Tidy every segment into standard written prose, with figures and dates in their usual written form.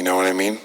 You know what I mean?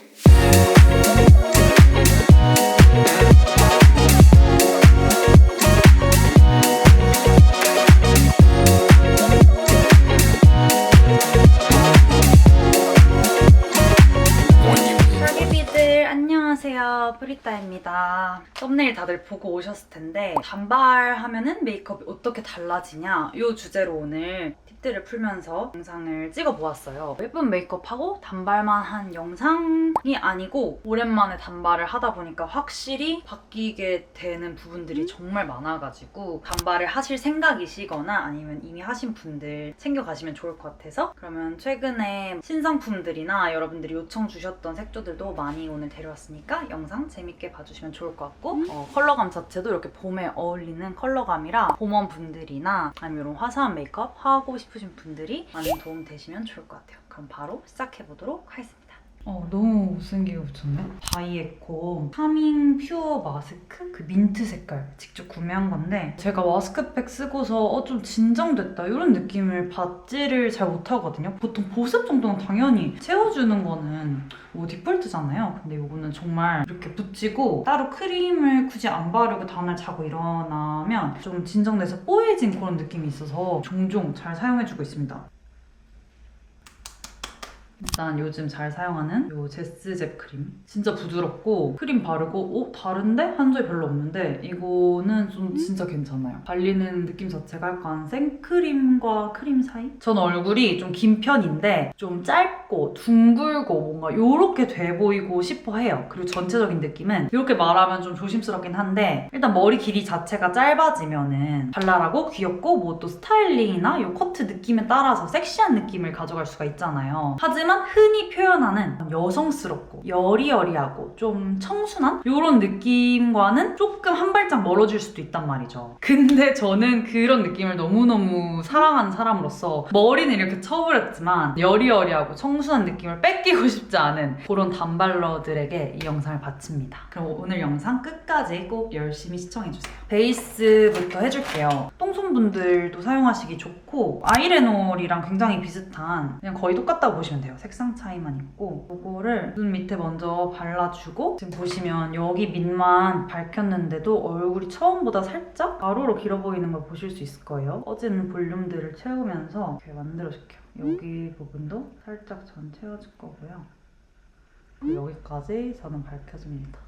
설비비들 안녕하세요, 프리따입니다. 썸네일 다들 보고 오셨을 텐데 단발하면은 메이크업이 어떻게 달라지냐 이 주제로 오늘 팁들을 풀면서 영상을 찍어보았어요. 예쁜 메이크업하고 단발만 한 영상이 아니고 오랜만에 단발을 하다 보니까 확실히 바뀌게 되는 부분들이 정말 많아가지고 단발을 하실 생각이시거나 아니면 이미 하신 분들 챙겨가시면 좋을 것 같아서 그러면 최근에 신상품들이나 여러분들이 요청 주셨던 색조들도 많이 오늘 데려왔으니까 영상 재밌게 봐주시면 좋을 것 같고 컬러감 자체도 이렇게 봄에 어울리는 컬러감이라 봄원분들이나 아니면 이런 화사한 메이크업 하고 싶으신 분들이 많이 도움 되시면 좋을 것 같아요. 그럼 바로 시작해보도록 하겠습니다. 너무 못생기게 붙였네. 바이에코 카밍 퓨어 마스크? 그 민트 색깔 직접 구매한 건데 제가 마스크팩 쓰고서 좀 진정됐다 이런 느낌을 받지를 잘 못하거든요. 보통 보습 정도는 당연히 채워주는 거는 뭐 디폴트잖아요. 근데 이거는 정말 이렇게 붙이고 따로 크림을 굳이 안 바르고 다음날 자고 일어나면 좀 진정돼서 뽀얘진 그런 느낌이 있어서 종종 잘 사용해주고 있습니다. 일단 요즘 잘 사용하는 이 제스젬 크림 진짜 부드럽고 크림 바르고 다른데? 한 적이 별로 없는데 이거는 좀 진짜 괜찮아요. 발리는 느낌 자체가 약간 생크림과 크림 사이? 전 얼굴이 좀 긴 편인데 좀 짧고 둥글고 뭔가 요렇게 돼 보이고 싶어 해요. 그리고 전체적인 느낌은 이렇게 말하면 좀 조심스럽긴 한데 일단 머리 길이 자체가 짧아지면은 발랄하고 귀엽고 뭐 또 스타일링이나 요 커트 느낌에 따라서 섹시한 느낌을 가져갈 수가 있잖아요. 하지만 흔히 표현하는 여성스럽고 여리여리하고 좀 청순한 이런 느낌과는 조금 한 발짝 멀어질 수도 있단 말이죠. 근데 저는 그런 느낌을 너무너무 사랑하는 사람으로서 머리는 이렇게 쳐버렸지만 여리여리하고 청순한 느낌을 뺏기고 싶지 않은 그런 단발러들에게 이 영상을 바칩니다. 그럼 오늘 영상 끝까지 꼭 열심히 시청해주세요. 베이스부터 해줄게요. 똥손분들도 사용하시기 좋고 아이래놀이랑 굉장히 비슷한 그냥 거의 똑같다고 보시면 돼요. 색상 차이만 있고 이거를 눈 밑에 먼저 발라주고 지금 보시면 여기 밑만 밝혔는데도 얼굴이 처음보다 살짝 가로로 길어 보이는 걸 보실 수 있을 거예요. 꺼지는 볼륨들을 채우면서 이렇게 만들어줄게요. 여기 부분도 살짝 전 채워줄 거고요. 여기까지 저는 밝혀줍니다.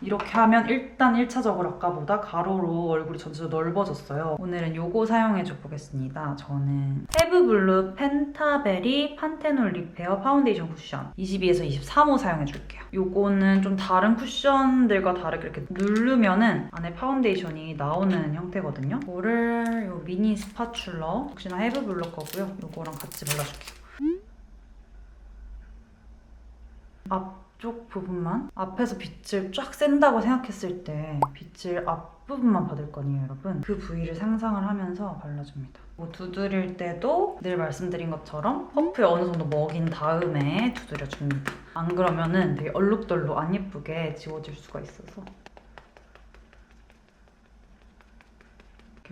이렇게 하면 일단 1차적으로 아까보다 가로로 얼굴이 전체적으로 넓어졌어요. 오늘은 요거 사용해줘 보겠습니다. 저는 페브블루 펜타베리 판테놀 리페어 파운데이션 쿠션 22에서 23호 사용해줄게요. 요거는 좀 다른 쿠션들과 다르게 이렇게 누르면은 안에 파운데이션이 나오는 형태거든요. 이거를 요 미니 스파츌러 역시나 페브블루 거고요. 요거랑 같이 발라줄게요. 앞쪽 부분만 앞에서 빛을 쫙 쐰다고 생각했을 때 빛을 앞부분만 받을 거 아니에요, 여러분. 그 부위를 상상을 하면서 발라줍니다. 뭐 두드릴 때도 늘 말씀드린 것처럼 퍼프에 어느 정도 먹인 다음에 두드려줍니다. 안 그러면은 되게 얼룩덜룩 안 예쁘게 지워질 수가 있어서.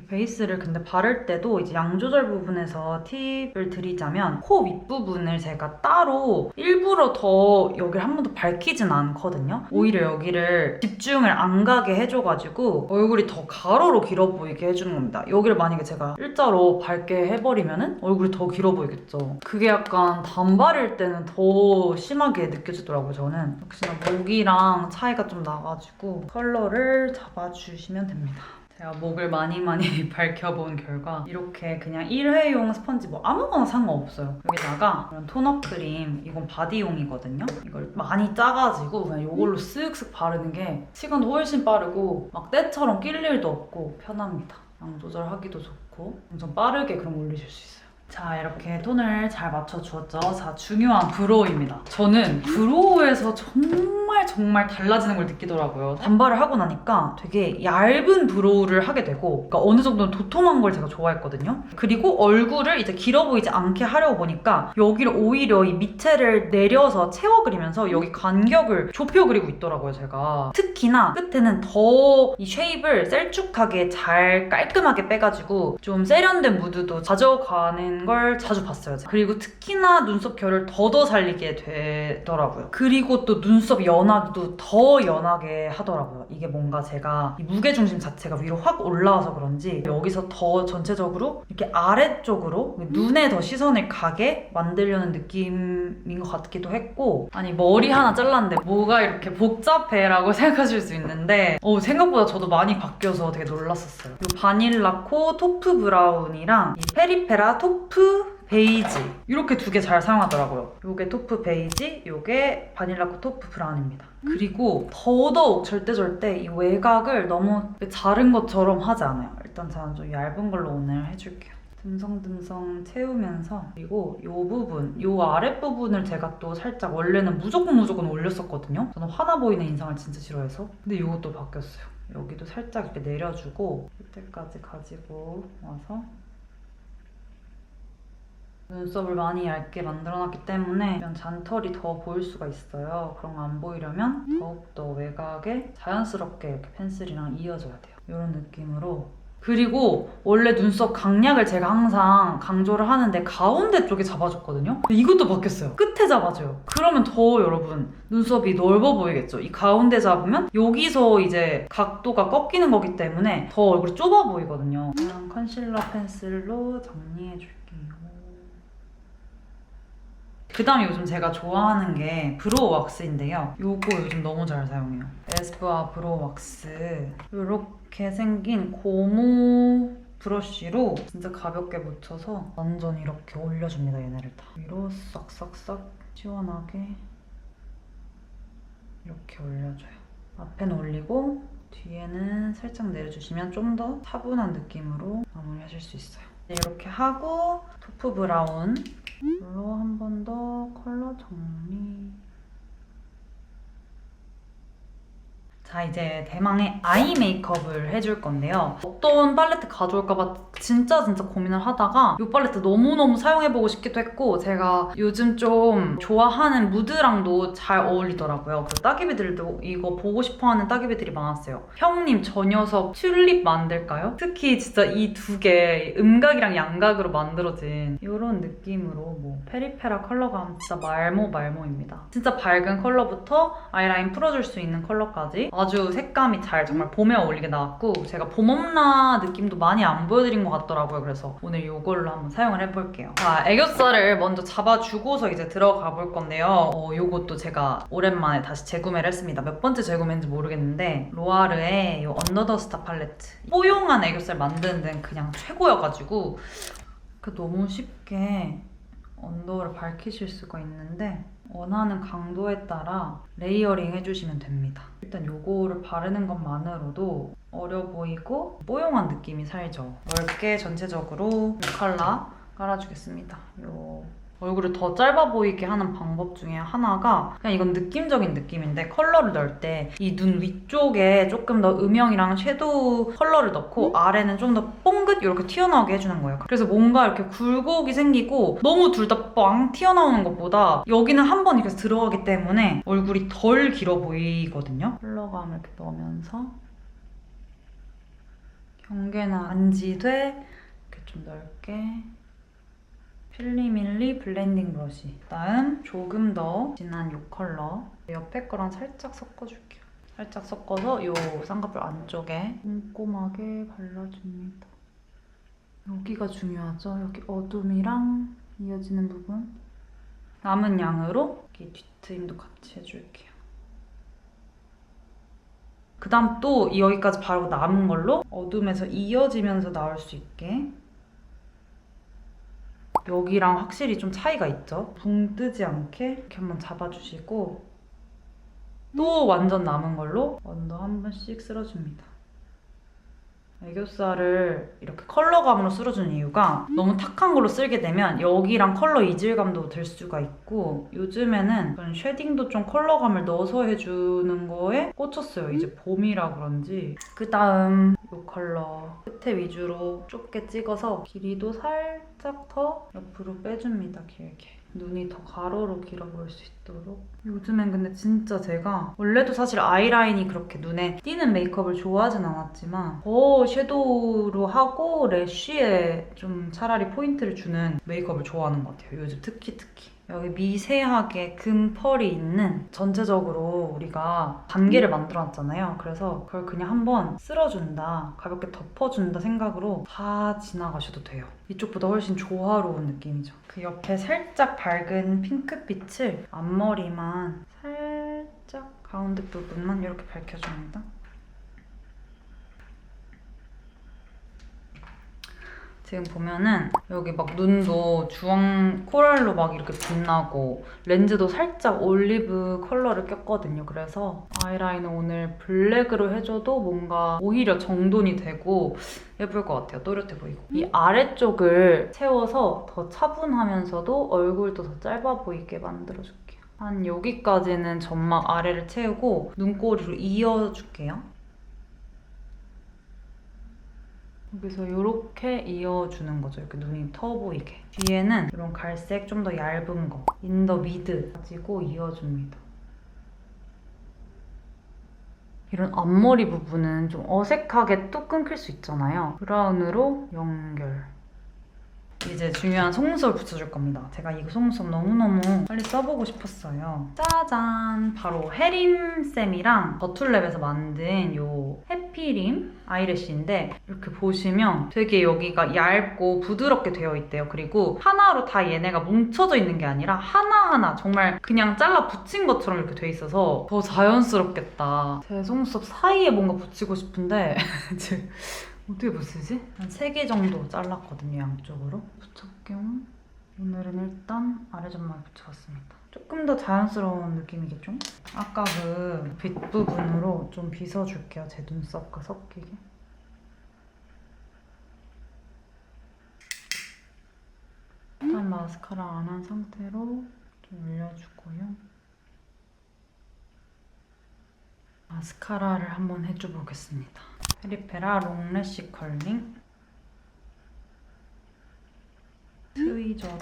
베이스를 근데 바를 때도 이제 양 조절 부분에서 팁을 드리자면 코 윗부분을 제가 따로 일부러 더 여기를 한 번도 밝히진 않거든요. 오히려 여기를 집중을 안 가게 해줘가지고 얼굴이 더 가로로 길어 보이게 해주는 겁니다. 여기를 만약에 제가 일자로 밝게 해버리면은 얼굴이 더 길어 보이겠죠. 그게 약간 단발일 때는 더 심하게 느껴지더라고요, 저는. 역시나 목이랑 차이가 좀 나가지고 컬러를 잡아주시면 됩니다. 제가 목을 많이 밝혀본 결과 이렇게 그냥 1회용 스펀지 뭐 아무거나 상관없어요. 여기다가 이런 톤업 크림, 이건 바디용이거든요. 이걸 많이 짜가지고 그냥 이걸로 쓱쓱 바르는 게 시간도 훨씬 빠르고 막 때처럼 낄 일도 없고 편합니다. 양 조절하기도 좋고 엄청 빠르게 그럼 올리실 수 있어요. 자, 이렇게 톤을 잘 맞춰주었죠. 자, 중요한 브로우입니다. 저는 브로우에서 정말 정말 달라지는 걸 느끼더라고요. 단발을 하고 나니까 되게 얇은 브로우를 하게 되고, 그러니까 어느 정도는 도톰한 걸 제가 좋아했거든요. 그리고 얼굴을 이제 길어 보이지 않게 하려고 보니까 여기를 오히려 이 밑에를 내려서 채워 그리면서 여기 간격을 좁혀 그리고 있더라고요, 제가. 특히나 끝에는 더 이 쉐입을 셀쭉하게 잘 깔끔하게 빼가지고 좀 세련된 무드도 가져가는 걸 자주 봤어요. 그리고 특히나 눈썹 결을 더 살리게 되더라고요. 그리고 또 눈썹 연하기도 더 연하게 하더라고요. 이게 뭔가 제가 이 무게중심 자체가 위로 확 올라와서 그런지 여기서 더 전체적으로 이렇게 아래쪽으로 눈에 더 시선을 가게 만들려는 느낌인 것 같기도 했고, 아니 머리 하나 잘랐는데 뭐가 이렇게 복잡해 라고 생각하실 수 있는데 생각보다 저도 많이 바뀌어서 되게 놀랐었어요. 이 바닐라코 토프 브라운이랑 이 페리페라 토프 베이지 이렇게 두 개 잘 사용하더라고요. 요게 토프 베이지, 요게 바닐라코 토프 브라운입니다. 그리고 더더욱 절대 이 외곽을 너무 자른 것처럼 하지 않아요. 일단 저는 좀 얇은 걸로 오늘 해줄게요. 듬성듬성 채우면서, 그리고 요 부분, 요 아랫부분을 제가 또 살짝 원래는 무조건 올렸었거든요. 저는 화나 보이는 인상을 진짜 싫어해서. 근데 요것도 바뀌었어요. 여기도 살짝 이렇게 내려주고 끝에까지 가지고 와서 눈썹을 많이 얇게 만들어놨기 때문에 이런 잔털이 더 보일 수가 있어요. 그런 거 안 보이려면 더욱더 외곽에 자연스럽게 이렇게 펜슬이랑 이어져야 돼요. 이런 느낌으로. 그리고 원래 눈썹 강약을 제가 항상 강조를 하는데 가운데 쪽에 잡아줬거든요? 근데 이것도 바뀌었어요. 끝에 잡아줘요. 그러면 더 여러분 눈썹이 넓어 보이겠죠? 이 가운데 잡으면 여기서 이제 각도가 꺾이는 거기 때문에 더 얼굴이 좁아 보이거든요. 그냥 컨실러 펜슬로 정리해줄게요. 그 다음에 요즘 제가 좋아하는 게 브로우 왁스인데요. 요거 요즘 너무 잘 사용해요. 에스쁘아 브로우 왁스. 요렇게 생긴 고무 브러쉬로 진짜 가볍게 묻혀서 완전 이렇게 올려줍니다, 얘네를 다. 위로 싹싹싹 시원하게 이렇게 올려줘요. 앞에는 올리고 뒤에는 살짝 내려주시면 좀 더 차분한 느낌으로 마무리하실 수 있어요. 이렇게 하고 토프 브라운 이걸로 한 번 더 컬러 정리. 자, 이제 대망의 아이 메이크업을 해줄 건데요. 어떤 팔레트 가져올까봐 진짜 고민을 하다가 이 팔레트 너무너무 사용해보고 싶기도 했고, 제가 요즘 좀 좋아하는 무드랑도 잘 어울리더라고요. 그 따기비들도 이거 보고 싶어하는 따기비들이 많았어요. 형님 저 녀석 튤립 만들까요? 특히 진짜 이 두 개 음각이랑 양각으로 만들어진 이런 느낌으로 뭐 페리페라 컬러감 진짜 말모입니다. 진짜 밝은 컬러부터 아이라인 풀어줄 수 있는 컬러까지 아주 색감이 잘 정말 봄에 어울리게 나왔고, 제가 봄엄라 느낌도 많이 안 보여드린 것 같더라고요. 그래서 오늘 이걸로 한번 사용을 해볼게요. 자, 애교살을 먼저 잡아주고서 이제 들어가 볼 건데요. 이것도 제가 오랜만에 다시 재구매를 했습니다. 몇 번째 재구매인지 모르겠는데 로아르의 이 언더 더 스타 팔레트. 뽀용한 애교살 만드는 데는 그냥 최고여가지고 너무 쉽게 언더를 밝히실 수가 있는데 원하는 강도에 따라 레이어링 해주시면 됩니다. 일단 요거를 바르는 것만으로도 어려 보이고 뽀용한 느낌이 살죠. 넓게 전체적으로 컬러 깔아주겠습니다. 요 얼굴을 더 짧아 보이게 하는 방법 중에 하나가, 그냥 이건 느낌적인 느낌인데, 컬러를 넣을 때 이 눈 위쪽에 조금 더 음영이랑 섀도우 컬러를 넣고 아래는 좀 더 뽕긋 이렇게 튀어나오게 해주는 거예요. 그래서 뭔가 이렇게 굴곡이 생기고 너무 둘 다 빵 튀어나오는 것보다 여기는 한 번 이렇게 들어가기 때문에 얼굴이 덜 길어 보이거든요. 컬러감을 이렇게 넣으면서 경계는 안 지되 이렇게 좀 넓게 필리밀리 블렌딩 브러쉬. 다음 조금 더 진한 이 컬러 옆에 거랑 살짝 섞어줄게요. 살짝 섞어서 이 쌍꺼풀 안쪽에 꼼꼼하게 발라줍니다. 여기가 중요하죠. 여기 어둠이랑 이어지는 부분. 남은 양으로 여기 뒤트임도 같이 해줄게요. 그 다음 또 여기까지 바르고 남은 걸로 어둠에서 이어지면서 나올 수 있게, 여기랑 확실히 좀 차이가 있죠? 붕 뜨지 않게 이렇게 한번 잡아주시고, 또 완전 남은 걸로 언더 한 번씩 쓸어줍니다. 애교살을 이렇게 컬러감으로 쓸어주는 이유가 너무 탁한 걸로 쓸게 되면 여기랑 컬러 이질감도 들 수가 있고 요즘에는 저는 쉐딩도 좀 컬러감을 넣어서 해주는 거에 꽂혔어요. 이제 봄이라 그런지. 그 다음 이 컬러 끝에 위주로 좁게 찍어서 길이도 살짝 더 옆으로 빼줍니다. 길게. 눈이 더 가로로 길어 보일 수 있도록. 요즘엔 근데 진짜 제가 원래도 사실 아이라인이 그렇게 눈에 띄는 메이크업을 좋아하진 않았지만 더 섀도우로 하고 래쉬에 좀 차라리 포인트를 주는 메이크업을 좋아하는 것 같아요. 요즘 특히. 여기 미세하게 금 펄이 있는 전체적으로 우리가 단계를 만들어놨잖아요. 그래서 그걸 그냥 한번 쓸어준다, 가볍게 덮어준다 생각으로 다 지나가셔도 돼요. 이쪽보다 훨씬 조화로운 느낌이죠. 그 옆에 살짝 밝은 핑크빛을 앞머리만 살짝 가운데 부분만 이렇게 밝혀줍니다. 지금 보면은 여기 막 눈도 주황 코랄로 막 이렇게 빛나고 렌즈도 살짝 올리브 컬러를 꼈거든요. 그래서 아이라이너 오늘 블랙으로 해줘도 뭔가 오히려 정돈이 되고 예쁠 것 같아요. 또렷해 보이고. 이 아래쪽을 채워서 더 차분하면서도 얼굴도 더 짧아 보이게 만들어줄게요. 한 여기까지는 점막 아래를 채우고 눈꼬리로 이어줄게요. 여기서 이렇게 이어주는 거죠. 이렇게 눈이 터 보이게. 뒤에는 이런 갈색 좀 더 얇은 거 인 더 미드 가지고 이어줍니다. 이런 앞머리 부분은 좀 어색하게 뚝 끊길 수 있잖아요. 브라운으로 연결. 이제 중요한 속눈썹을 붙여줄 겁니다. 제가 이 속눈썹 너무너무 빨리 써보고 싶었어요. 짜잔! 바로 해림쌤이랑 더툴랩에서 만든 이 해피림 아이래쉬인데 이렇게 보시면 되게 여기가 얇고 부드럽게 되어 있대요. 그리고 하나로 다 얘네가 뭉쳐져 있는 게 아니라 하나하나 정말 그냥 잘라 붙인 것처럼 이렇게 돼 있어서 더 자연스럽겠다. 제 속눈썹 사이에 뭔가 붙이고 싶은데 어떻게 붙이지? 한 3개 정도 잘랐거든요, 양쪽으로. 붙여볼게요. 오늘은 일단 아래 점막에 붙여봤습니다. 조금 더 자연스러운 느낌이겠죠? 아까 그 빛 부분으로 좀 빗어줄게요, 제 눈썹과 섞이게. 일단 마스카라 안 한 상태로 좀 올려주고요. 마스카라를 한번 해줘보겠습니다. 페리페라 롱래쉬 컬링 트위저로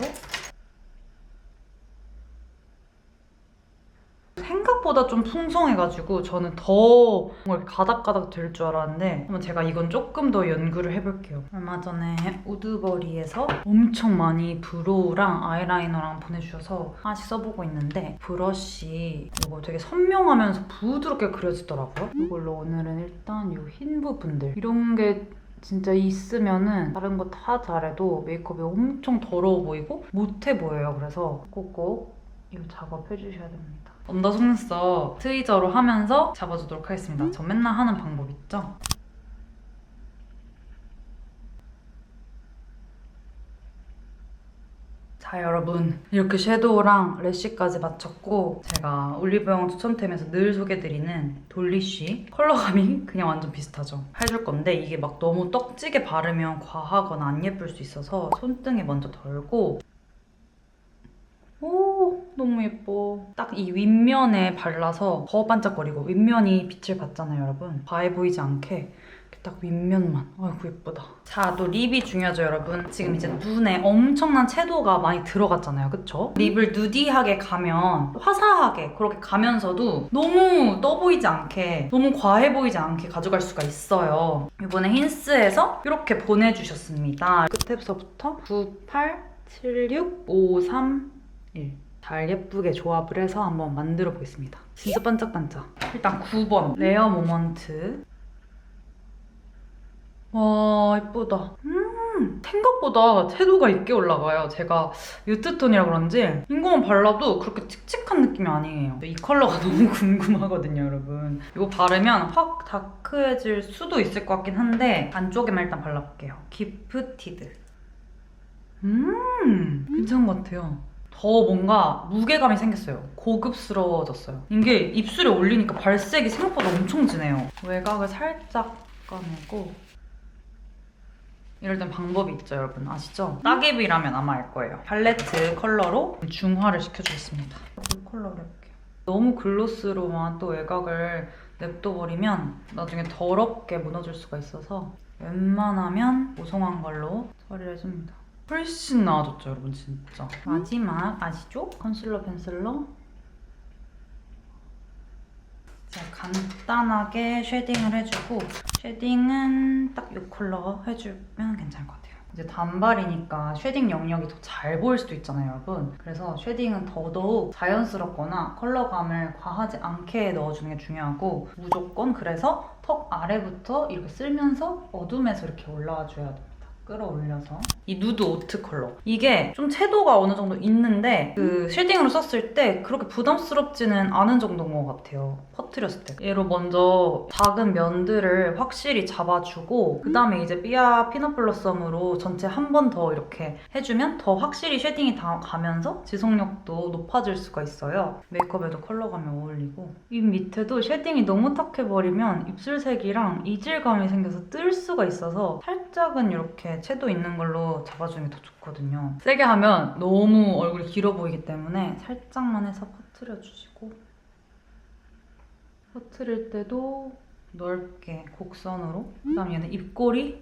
생각보다 좀 풍성해가지고 저는 더 뭔가 가닥가닥 될 줄 알았는데 한번 제가 이건 조금 더 연구를 해볼게요. 얼마 전에 우드버리에서 엄청 많이 브로우랑 아이라이너랑 보내주셔서 하나씩 써보고 있는데 브러쉬 이거 되게 선명하면서 부드럽게 그려지더라고요. 이걸로 오늘은 일단 이 흰 부분들 이런 게 진짜 있으면은 다른 거 다 잘해도 메이크업이 엄청 더러워 보이고 못해 보여요. 그래서 꼭꼭 이 작업 해주셔야 됩니다. 언더 속눈썹 트위저로 하면서 잡아주도록 하겠습니다. 저 맨날 하는 방법 있죠? 자 여러분, 이렇게 섀도우랑 래쉬까지 마쳤고 제가 올리브영 추천템에서 늘 소개드리는 돌리쉬 컬러감이 그냥 완전 비슷하죠? 해줄 건데 이게 막 너무 떡지게 바르면 과하거나 안 예쁠 수 있어서 손등에 먼저 덜고 오 너무 예뻐. 딱 이 윗면에 발라서 더 반짝거리고 윗면이 빛을 받잖아요 여러분. 과해 보이지 않게 딱 윗면만. 아이고 예쁘다. 자, 또 립이 중요하죠 여러분. 지금 이제 눈에 엄청난 채도가 많이 들어갔잖아요. 그쵸? 립을 누디하게 가면 화사하게 그렇게 가면서도 너무 떠 보이지 않게 너무 과해 보이지 않게 가져갈 수가 있어요. 이번에 힌스에서 이렇게 보내주셨습니다. 끝에서부터 9, 8, 7, 6, 5, 3, 1 잘 예쁘게 조합을 해서 한번 만들어 보겠습니다. 진짜 반짝반짝. 일단 9번 레어 모먼트. 와 예쁘다. 생각보다 채도가 있게 올라가요. 제가 뮤트톤이라 그런지 이거만 발라도 그렇게 칙칙한 느낌이 아니에요. 이 컬러가 너무 궁금하거든요 여러분. 이거 바르면 확 다크해질 수도 있을 것 같긴 한데 안쪽에만 일단 발라볼게요. 기프티드. 괜찮은 것 같아요. 더 뭔가 무게감이 생겼어요. 고급스러워졌어요. 이게 입술에 올리니까 발색이 생각보다 엄청 진해요. 외곽을 살짝 꺼내고 이럴 땐 방법이 있죠, 여러분. 아시죠? 따개비라면 아마 알 거예요. 팔레트 컬러로 중화를 시켜주겠습니다. 이 컬러로 해볼게요. 너무 글로스로만 또 외곽을 냅둬버리면 나중에 더럽게 무너질 수가 있어서 웬만하면 보송한 걸로 처리를 해줍니다. 훨씬 나아졌죠, 여러분, 진짜. 마지막 아시죠? 컨실러 펜슬로 자, 간단하게 쉐딩을 해주고 쉐딩은 딱 이 컬러 해주면 괜찮을 것 같아요. 이제 단발이니까 쉐딩 영역이 더 잘 보일 수도 있잖아요, 여러분. 그래서 쉐딩은 더더욱 자연스럽거나 컬러감을 과하지 않게 넣어주는 게 중요하고 무조건 그래서 턱 아래부터 이렇게 쓸면서 어둠에서 이렇게 올라와 줘야 됩니다. 끌어올려서 이 누드 오트 컬러 이게 좀 채도가 어느 정도 있는데 그 쉐딩으로 썼을 때 그렇게 부담스럽지는 않은 정도인 것 같아요. 퍼뜨렸을 때 얘로 먼저 작은 면들을 확실히 잡아주고 그 다음에 이제 삐아 피넛 블러썸으로 전체 한 번 더 이렇게 해주면 더 확실히 쉐딩이 다 가면서 지속력도 높아질 수가 있어요. 메이크업에도 컬러감이 어울리고 입 밑에도 쉐딩이 너무 탁해버리면 입술색이랑 이질감이 생겨서 뜰 수가 있어서 살짝은 이렇게 채도 있는 걸로 잡아주는 게 더 좋거든요. 세게 하면 너무 얼굴이 길어 보이기 때문에 살짝만 해서 퍼뜨려주시고 퍼뜨릴 때도 넓게 곡선으로 그다음 얘는 입꼬리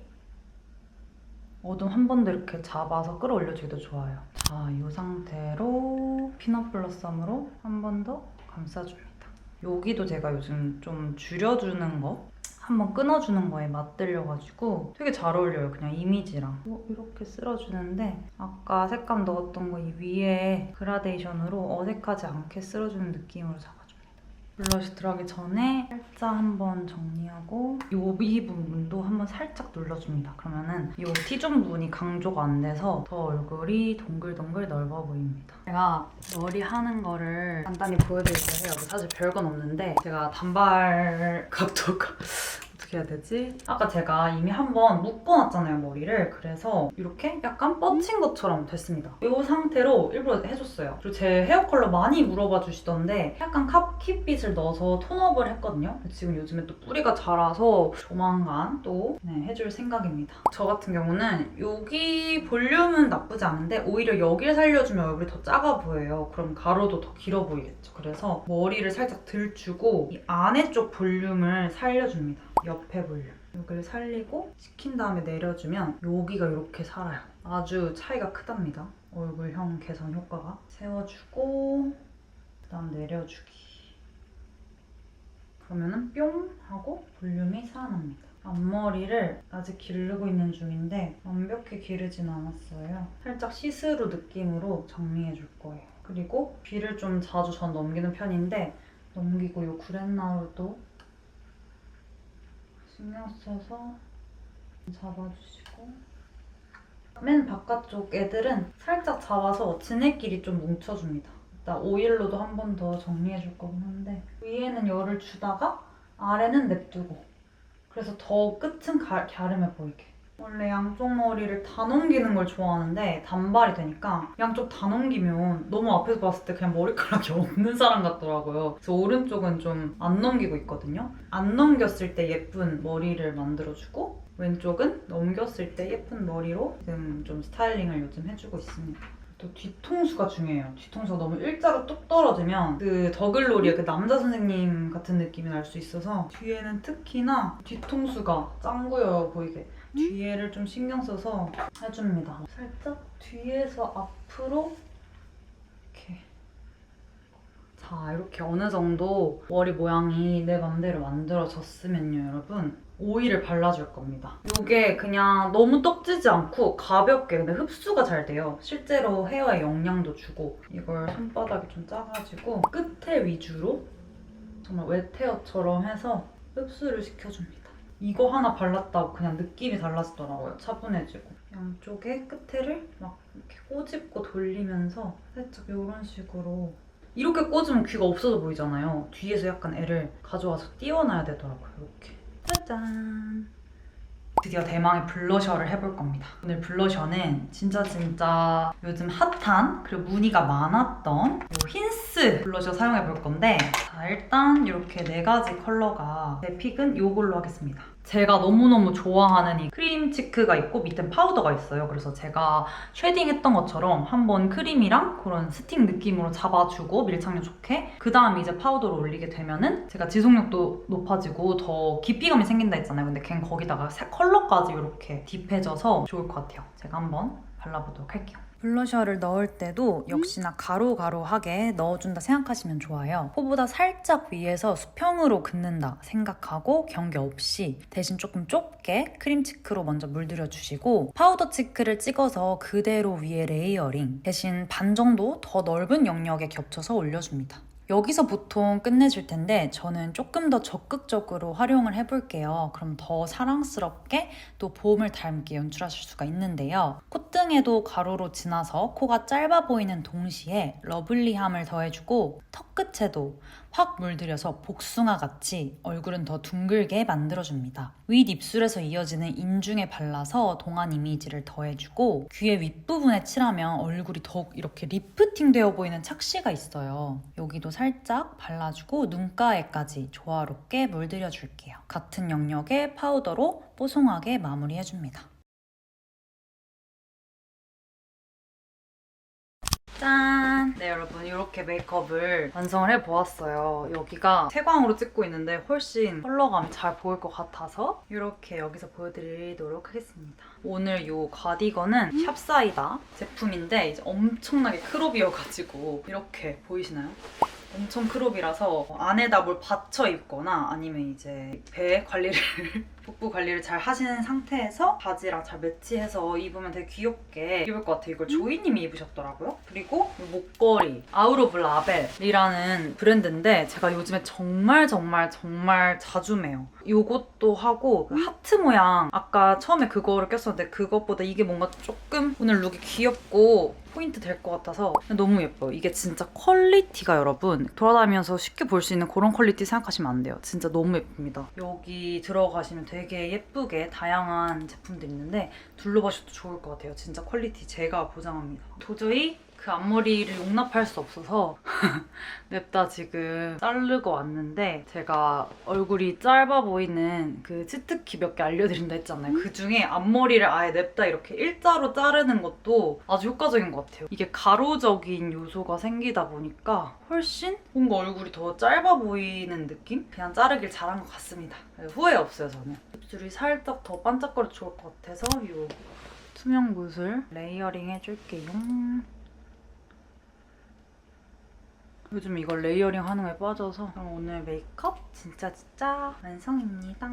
어둠 한 번 더 이렇게 잡아서 끌어올려주기도 좋아요. 자, 이 상태로 피넛 블러썸으로 한 번 더 감싸줍니다. 여기도 제가 요즘 좀 줄여주는 거 한번 끊어주는 거에 맞들려가지고 되게 잘 어울려요. 그냥 이미지랑 이렇게 쓸어주는데 아까 색감 넣었던 거 이 위에 그라데이션으로 어색하지 않게 쓸어주는 느낌으로 잡아줍니다. 블러쉬 들어가기 전에 살짝 한번 정리하고 이 부분도 한번 살짝 눌러줍니다. 그러면은 이 T존 부분이 강조가 안 돼서 더 얼굴이 동글동글 넓어 보입니다. 제가 머리 하는 거를 간단히 보여드릴게요. 사실 별건 없는데 제가 단발 각도가 어떻게 해야 되지? 아까 제가 이미 한번 묶어놨잖아요, 머리를. 그래서 이렇게 약간 뻗친 것처럼 됐습니다. 이 상태로 일부러 해줬어요. 그리고 제 헤어 컬러 많이 물어봐 주시던데 약간 캅빛을 넣어서 톤업을 했거든요. 지금 요즘에 또 뿌리가 자라서 조만간 또 해줄 생각입니다. 저 같은 경우는 여기 볼륨은 나쁘지 않은데 오히려 여기를 살려주면 얼굴이 더 작아 보여요. 그럼 가로도 더 길어 보이겠죠. 그래서 머리를 살짝 들주고 이 안에 쪽 볼륨을 살려줍니다. 옆에 볼륨. 여기를 살리고 식힌 다음에 내려주면 여기가 이렇게 살아요. 아주 차이가 크답니다. 얼굴형 개선 효과가. 세워주고 그다음 내려주기. 그러면은 뿅 하고 볼륨이 살아납니다. 앞머리를 아직 기르고 있는 중인데 완벽히 기르진 않았어요. 살짝 시스루 느낌으로 정리해줄 거예요. 그리고 빗을 좀 자주 전 넘기는 편인데 넘기고 이 구렛나루도 신경 써서 잡아주시고 맨 바깥쪽 애들은 살짝 잡아서 지네끼리 좀 뭉쳐줍니다. 일단 오일로도 한 번 더 정리해줄 거긴 한데 위에는 열을 주다가 아래는 냅두고 그래서 더 끝은 갸름해 보이게. 원래 양쪽 머리를 다 넘기는 걸 좋아하는데 단발이 되니까 양쪽 다 넘기면 너무 앞에서 봤을 때 그냥 머리카락이 없는 사람 같더라고요. 그래서 오른쪽은 좀 안 넘기고 있거든요. 안 넘겼을 때 예쁜 머리를 만들어주고 왼쪽은 넘겼을 때 예쁜 머리로 지금 좀 스타일링을 요즘 해주고 있습니다. 또 뒤통수가 중요해요. 뒤통수가 너무 일자로 뚝 떨어지면 그 더글로리의 그 남자 선생님 같은 느낌이 날 수 있어서 뒤에는 특히나 뒤통수가 짱구여 보이게 뒤에를 좀 신경 써서 해줍니다. 살짝 뒤에서 앞으로 이렇게. 자, 이렇게 어느 정도 머리 모양이 내 맘대로 만들어졌으면요, 여러분. 오일을 발라줄 겁니다. 이게 그냥 너무 떡지지 않고 가볍게 근데 흡수가 잘 돼요. 실제로 헤어에 영양도 주고 이걸 손바닥이 좀 짜가지고 끝에 위주로 정말 웨트헤어처럼 해서 흡수를 시켜줍니다. 이거 하나 발랐다고 그냥 느낌이 달라지더라고요. 차분해지고. 양쪽에 끝에를 막 이렇게 꼬집고 돌리면서 살짝 이런 식으로 이렇게 꽂으면 귀가 없어져 보이잖아요. 뒤에서 약간 애를 가져와서 띄워놔야 되더라고요. 이렇게. 짜잔! 드디어 대망의 블러셔를 해볼 겁니다. 오늘 블러셔는 진짜 요즘 핫한 그리고 문의가 많았던 이 힌스 블러셔 사용해볼 건데 자, 일단 이렇게 4가지 컬러가 제 픽은 이걸로 하겠습니다. 제가 너무너무 좋아하는 이 크림 치크가 있고 밑엔 파우더가 있어요. 그래서 제가 쉐딩했던 것처럼 한번 크림이랑 그런 스틱 느낌으로 잡아주고 밀착력 좋게 그 다음에 이제 파우더를 올리게 되면은 제가 지속력도 높아지고 더 깊이감이 생긴다 했잖아요. 근데 걔는 거기다가 컬러까지 이렇게 딥해져서 좋을 것 같아요. 제가 한번 발라보도록 할게요. 블러셔를 넣을 때도 역시나 가루가루하게 넣어준다 생각하시면 좋아요. 코보다 살짝 위에서 수평으로 긋는다 생각하고 경계 없이 대신 조금 좁게 크림 치크로 먼저 물들여주시고 파우더 치크를 찍어서 그대로 위에 레이어링 대신 반 정도 더 넓은 영역에 겹쳐서 올려줍니다. 여기서 보통 끝내줄 텐데 저는 조금 더 적극적으로 활용을 해볼게요. 그럼 더 사랑스럽게 또 봄을 닮게 연출하실 수가 있는데요. 콧등에도 가로로 지나서 코가 짧아 보이는 동시에 러블리함을 더해주고 턱 끝에도 확 물들여서 복숭아같이 얼굴은 더 둥글게 만들어줍니다. 윗입술에서 이어지는 인중에 발라서 동안 이미지를 더해주고 귀의 윗부분에 칠하면 얼굴이 더욱 이렇게 리프팅 되어 보이는 착시가 있어요. 여기도 살짝 발라주고 눈가에까지 조화롭게 물들여줄게요. 같은 영역에 파우더로 뽀송하게 마무리해줍니다. 짠! 네 여러분 이렇게 메이크업을 완성을 해보았어요. 여기가 채광으로 찍고 있는데 훨씬 컬러감이 잘 보일 것 같아서 이렇게 여기서 보여드리도록 하겠습니다. 오늘 이 가디건은 샵사이다 제품인데 이제 엄청나게 크롭이어가지고 이렇게 보이시나요? 엄청 크롭이라서 안에다 뭘 받쳐 입거나 아니면 이제 배 관리를 복부 관리를 잘 하시는 상태에서 바지랑 잘 매치해서 입으면 되게 귀엽게 입을 것 같아요. 이걸 조이님이 입으셨더라고요. 그리고 목걸이 아우로브 라벨이라는 브랜드인데 제가 요즘에 정말 자주 매요. 이것도 하고 그 하트 모양 아까 처음에 그거를 꼈었는데 그것보다 이게 뭔가 조금 오늘 룩이 귀엽고 포인트 될 것 같아서 너무 예뻐요. 이게 진짜 퀄리티가 여러분 돌아다니면서 쉽게 볼 수 있는 그런 퀄리티 생각하시면 안 돼요. 진짜 너무 예쁩니다. 여기 들어가시면 되게 예쁘게 다양한 제품들이 있는데 둘러보셔도 좋을 것 같아요. 진짜 퀄리티 제가 보장합니다. 도저히 그 앞머리를 용납할 수 없어서 냅다 지금 자르고 왔는데 제가 얼굴이 짧아 보이는 그 치트키 몇 개 알려드린다 했잖아요. 그중에 앞머리를 아예 냅다 이렇게 일자로 자르는 것도 아주 효과적인 것 같아요. 이게 가로적인 요소가 생기다 보니까 훨씬 뭔가 얼굴이 더 짧아 보이는 느낌? 그냥 자르길 잘한 것 같습니다. 후회 없어요 저는. 입술이 살짝 더 반짝거려 좋을 것 같아서 이 투명 붓을 레이어링 해줄게요. 요즘 이걸 레이어링 하는 거에 빠져서 그럼 오늘 메이크업 진짜 완성입니다.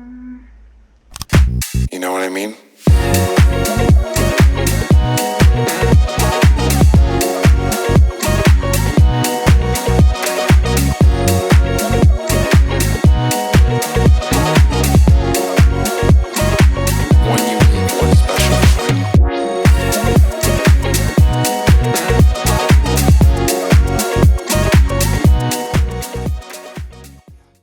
You know what I mean?